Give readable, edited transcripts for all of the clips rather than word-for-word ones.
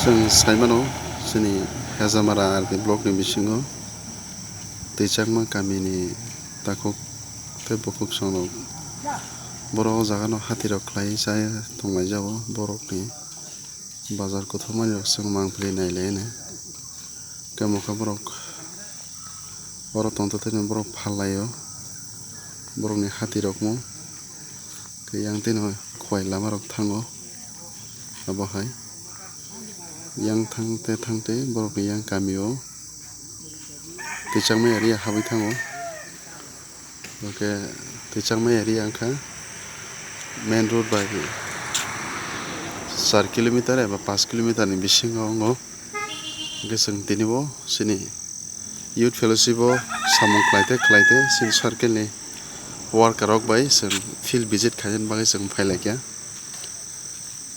जों साइमानाव जोंनि हेजामारा आरदि ब्लकनि बिसिङाव दैचाकमा गामिनि दाखक ते बखक संनाव बर' जागानाव हातिराव ख्लाय जायो थंनाय जाबो बर'नि बाजार गथ'मानियाव जों मांफ्लि नायलायनो गामुखा बर' तंतथेनो बर' फालायो बर'नि हातिरकमो गैयां दिनो खवाय लामारक थाङो बाहाय yang थांते borok ni yang गामियाव दैचाकमायारि हाबै थाङो ओके दैचाकमायारि आंखा मेन रोड बाय 4 किलोमीटर एबा 5 किलोमीटर नि बिसिङाव जों दिनैबो सिनि youth fellowship सामं ख्लायते सिन सार्केल नि वार्कार रक बाय जों फिल्ड भिजिट खायन बागै जों फायलायखिया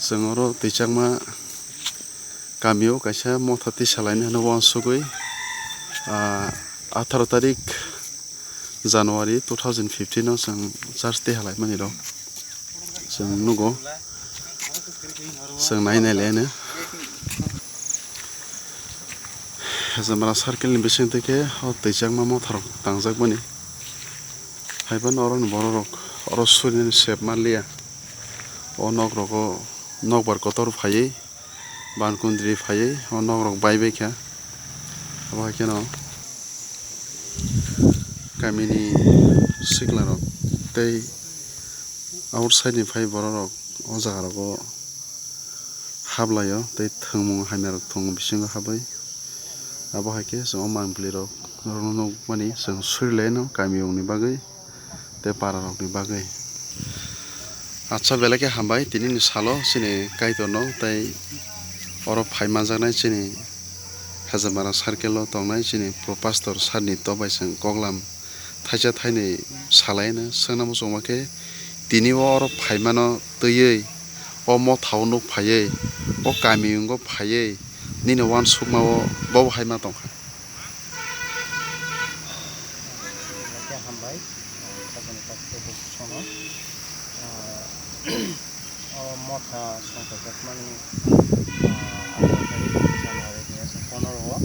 जों अरो दैचाकमा गामियाव कायसा मथाति सालायनो होनो वानसुगै 18 तारिख जानुवारि 2015 आव जों चार्ज दे हालाय मानिर जों नुगो जों नायनायलायनो हेजामारा सार्केल नि बिसिं तेके दैचाकमा मथारक तांजाक मानि हायबान अरन बररक अर सुरिन सेप मालिया अ नगरको नगबार कतर फायै बानकुन्द्रि फायै अ नगरक बायबेख्या अहायकेन गामिनि सिख्लारक तै आउटसाइड निफ्राय बररक अ जागारको हाबलायो तै थोंमु हायनारक थोंमु बिसिङाव हाबै अहायके जों मांफ्लिरक नरनक मानि जों सुरिलायनो गामियावनि बागै ते पारारकनि बागै आच्छा बेलाके हामबाय दिनैनि सालो सिनि कायतनो तै अरो फाइमा जानाय सिनि हेजामारा सार्केलाव तंनाय सिनि प्रपास्टर सारनि तबायजों कगलाम थाइजा थाइनै सालायनो सोंनामो जमाके दिनै अरो फाइमानो तैयै अ मथाव नुक फायै अ गामियंगो फायै निनो वान सुकमाओ बाव हायमा दंखा बेलाके हामबाय साजानि पाक्ते बसनो मथा संथाजाक मानि 18 तारिख जानुवारि 2015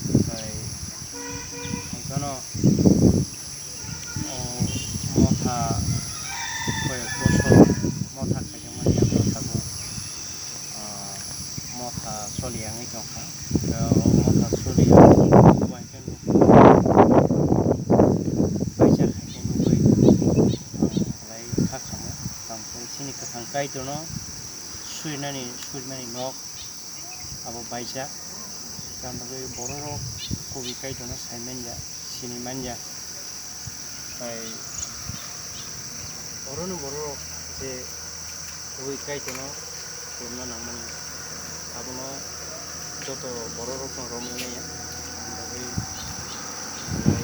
ओमफ्राय आंखानो मथा कयेक बसर मथा खायदों मानि आंनो थागौ मथा सलियाङै दंखा मथा सलियाङै बायके बायजा खायदों नुबै आंलाय थाखामो ओमफ्राय सिनि गोथां कायतनो सुरिनानि नक आबो बायजा गानबागै बररक कबि कायतनो साइमेनजा सिनि मानजा ओमफ्राय अरनो बररक जे कबि कायतनो गुरना नांमानि आबनो जत बररक रमैनाया ओमफ्राय आंलाय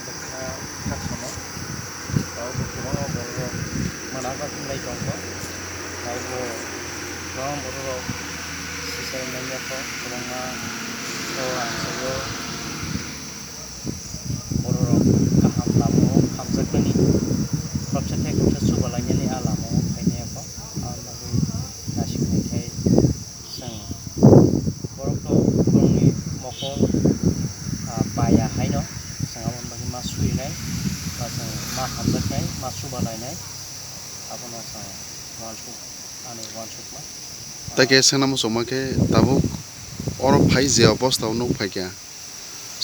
देखा थाखामो दावबो गोबां बररक मोनाबा खुमलाय दंखो दावबो गोबां बररक सिसाय मानजाखो गोबाङा आंसोबो बररक गाहाम लामाव हाबजाखोनि खबसे खबसे सुबालायनानै लामाव फायनायाखो ओमफ्राय नासिखायखाय जों बर'नि मखल बाया हायनो जोंहा मोनबाखि मा सुरिनाय बा जों मा हाबजाखनाय मा सुबालायनाय आबनो जों वानसुक मा ताके सोंनामो जमाके दाबो अरो फाइ जे अबस्थाव नुक फायख्या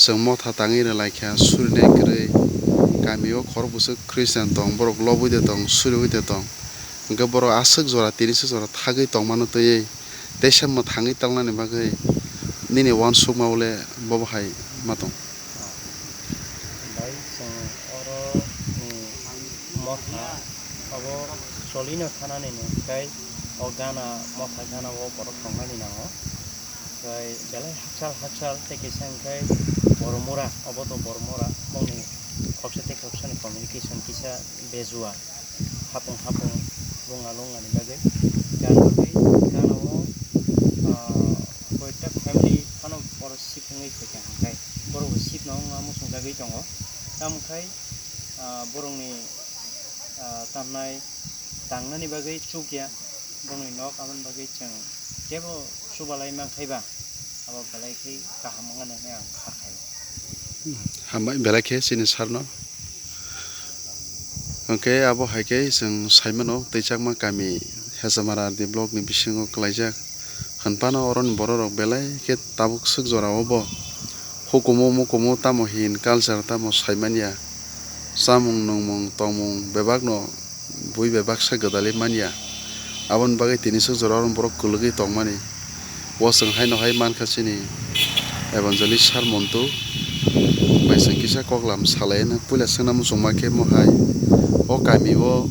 जों मथा ताङैनो लायख्या सुरिनाय गरै गामियाव खरबुसो ख्रिस्टान दं बरक लबुइदे दं सुरिउइदे दं ओंखा बर' आसुक जरा तिनिसु जरा थागै तंमानो तैयै देसाममा थाङै तालनानि बागै निने वान सुक मावले बबहाय मा दं ओमफ्राय जों अरनि मथा अब सलिनो थानानैनो ओमफ्राय गाना मथा गानाव बर' थांनानै नाङो ओमफ्राय बेलाय हाकसाल तेकेसा ओमफ्राय बरमरा अबथ' बरमरा मनि खबसे खबसेनि कमिउनिकेसन किसा बेजुआ हापुं बुङा लङानि बागै गानाव कयटा फेमिलि फानो बर' सिफुङै फैखां ओमफ्राय बर'बो सिपनाव मोसं जागै दङ दा ओमफ्राय बर'नि तांनाय बागै चुकिया बर'नि नक आमोन बागै जों जेबो subalai mangkhaiba abo belai khai kaham hoननानै आं खाखायो हामबाय बेलाखे सिनि सारनो ओके आबो हायके जों साइमनो दैचाकमा गामि हेजामारा दि ब्लक नि बिसिङाव क्लाइजाक हानपानो अरन बररक बेलाय के ताबुक सुक जरावबो हुकुमो मुकुमो तामो हिन कालचार तामो साइमानिया सामुं नंमुं तमुं बेबागनो बुइ बेबाग सा गदालि मानिया आबन बागै तिनि सुक जरावरन बरक कुलुगि तंमानि wasang hai no hai man khasini evangelist sar montu bai sangkisa koklam salai na pula sanam songma ke mo hai o kami o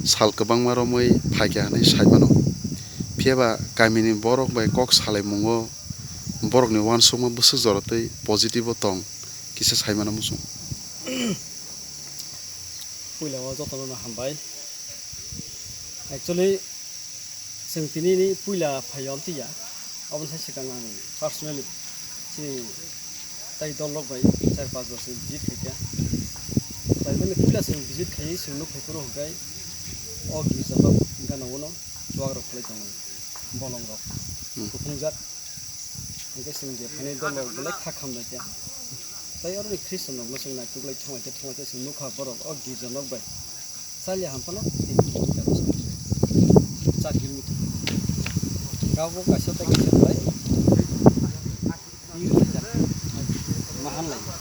sal kebang maromoi phagya nai saimano pheba kami ni borok bai kok salai mungo borok ni wan songma busu jorotei positive tong kisa saimano musung pula wa jotono na hambai actually sing tini ni pula phayom tiya abon sai sikang ang personally si tai dolok bai 4-5 bor sing visit khaikya tai mane pula sing visit khai sing no khaikoro hokai o gizaba gana wono chuagrok khlai tong bolong rok kupungjak engke sing je phane dolok belai khakham na kya tai or ni christian nok sing na tuklai thongate sing no kha borok o gijanok bai salya hampano chakil Kau kasih tak kasih baik, ini saja, mahal lagi.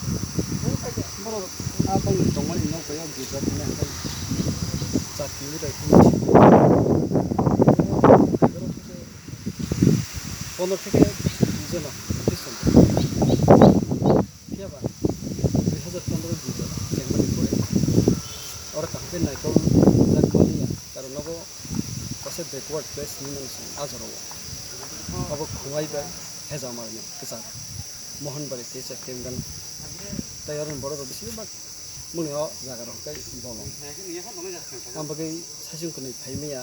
Baru apa yang tongol ini kau yang juga punya kan, cakil itu itu. Kalau kita bisa nak, bisa. Siapa? 2015 bisa, yang mana boleh. Orang kahwin naik kau jangan kau ni ya, karena kau kasih backward place ni macam ajaran. अब खुवाई बाय हेजामार ने किसा मोहन बारे तेसा केमगन तयारन बड़ो बिसि बा मुनिया जागा रखै बोलो हम बगै सासिं कुनै फाइमिया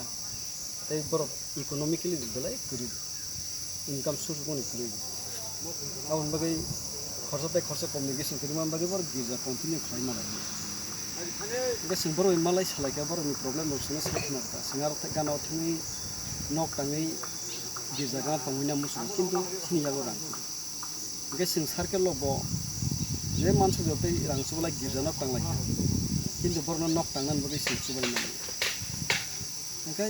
तै बरो इकोनॉमिकली बेलाय गुरि इनकम सोर्स बनि गुरि अब बगै खर्च कम्युनिकेशन करिमा बगै बर गिजा कन्टिन्यू खाइमा लायो बे सिं बरो इमालाय सालायका बरो नि प्रब्लेम नसुना साखना का सिंगार गानाव थङै नक ताङै gizaga tongina musuh, kintu sini jago orang. Mungkin sing sarkel lobo, je mansu jote orang sebelah gizana tang lagi. Kintu pernah nok tangan bagi sing sebelah ini. Mungkin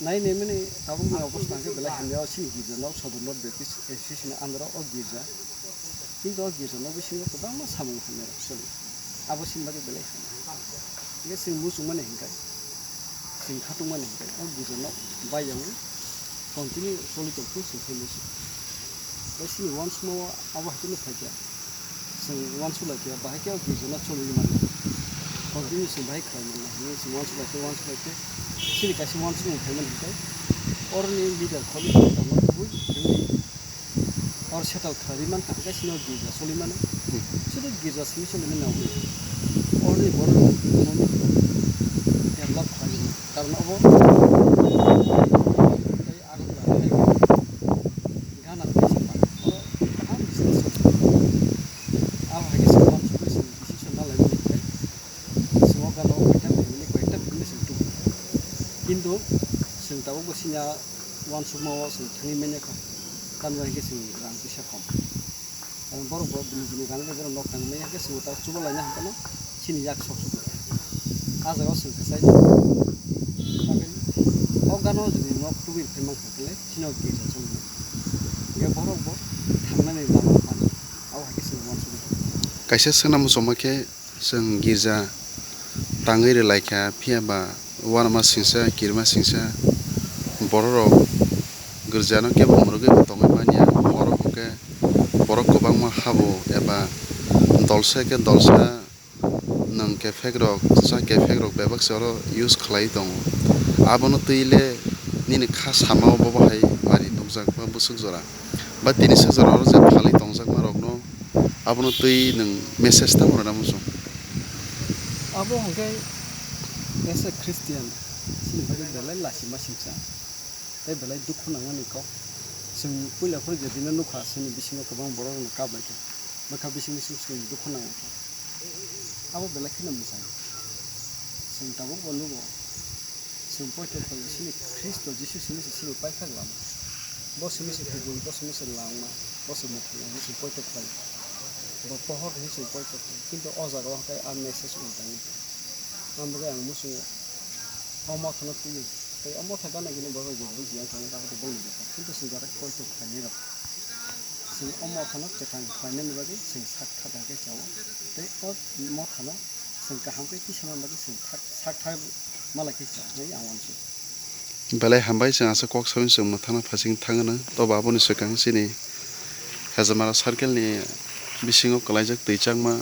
naik nemeni tabung ni opus nangke belah hanya sini gizana, sodonor betis, sini andra o giza. Kintu o gizana bisi ni kadang mas samung hamera, sorry. Abu sini bagi belah. Mungkin sing musuh mana hingkai, sing khatung mana hingkai, o gizana bayang. Continue solid of course famous. Let's see once more our hatu phakya. So once like ya bahakya gizona choli man. Continue so bhai khai man. Yes once like sili kasi once no payment hitai. Or ni leader kholi ta man bui or settle khari man ta kasi no giza choli man. So the giza simi choli man nawi. Or ni bor develop khari karna abo Indo, sing tahu bosinya wan semua sing tangi menyeka, kan mereka sing orang bisa kom. Kalau baru bini kan mereka nok tangi menyeka sing utar coba lainnya apa no, sini jak sok sok. Aja kau sing kesai. Tapi, kau kan no jadi nok tu bil memang kekele, sini ok bisa cuma. Ya baru tangan ni lama kan, awak sing wan semua. Kaisa senam soma ke sing giza tangi relaika piaba Wanama singsa, kirma singsa, borok gerjana ke bomroge tongai mania, borok ke borok kobang ma habo, eba dolsa ke dolsa, nang ke fegrok, sa ke fegrok bebak soro use khlai tong. Abono tuile nini khas hamao baba hai mari dongjak ba busuk jora. Ba tini suk jora je phali tongjak ma rokno, abono tui nang message ta mora namuso. Abo hangkai as a Christian, sini bagi belai lasi masing sa, tapi belai dukun angan iko, sing pula pun jadi nukha sini bisingnya kebang borong nak kabel ke, maka bising sing dukun angan, apa belai kena misalnya, sing tahu bolu bo, sing poin terkait sini Kristo Yesus sini pai kan lama, bos ini sih kubui bos ini sih lama bos ini ini sih poin terkali pohon ini sih poin terkali কিন্তু অজাগা কাই আর message উল্টাই আমরা yang musuh অমত থানা তুই তাই অমত থাকা না কিন্তু বড় বড় জিয়া থানা তাকে বলি কিন্তু সিগারেট poin terkali না sing অমত থানা তেখান ফাইনাল বাকি sing সাত থাকাকে চাও তাই অমত থানা sing কাহামকে কি সামান বাকি sing সাত থাক মালাকে চাও এই আওয়ানসু belai hambai जों आसा kok sawen जों मोथाना फासिं थाङोनो तो बाबुनि सिगां सिनि हेजामारा सार्केलनि बिसिङाव कलाइजाक दैचांमा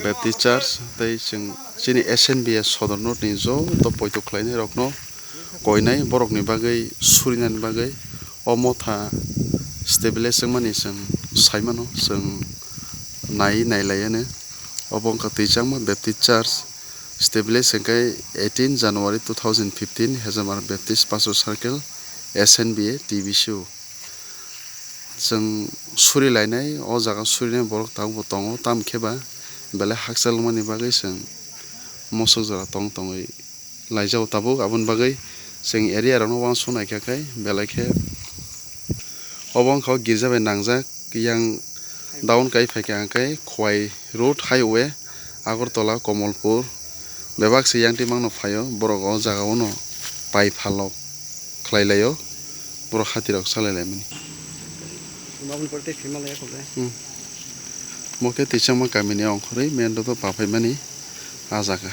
बेप्टिस्ट चार्च तै जों सिनि SNBS सदर नटनि ज' तो पयत खालायनाय रकनो गयनाय बरकनि बागै सुरिनानि बागै अमथा स्टेबलाइज जों मानि जों साइमानो जों नायलायानो अबंका दैचांमा बेप्टिस्ट चार्च स्टेबलाइज जोंखाय 18 January 2015 हेजामार Baptist pastor circle SNBA TBCU जों सुरिलायनाय अ जागा सुरिनाय बरक तावबो दङ ताम खेबा बेले हाकसालमानि बागै जों मसक जरा तङै लाइजाव ताबो आबुन बागै जों एरिया रावनो वान सनायखाखै बेलाखे अबंखाव गिरजाबाय नांजाक yang डाउन काई फायखाखै खवाइ रोड हाईवे आगरतला कमलपुर बेबाक से यांटी मांगनो फायो बरक अ जागावनो पाइ फालक खलायलायो बरक हातिरक सालायलायमोन माबुन परते फिमालया खबे मके तिचामा कामिनि अंखरै मेन तो पाफायमानि आजाका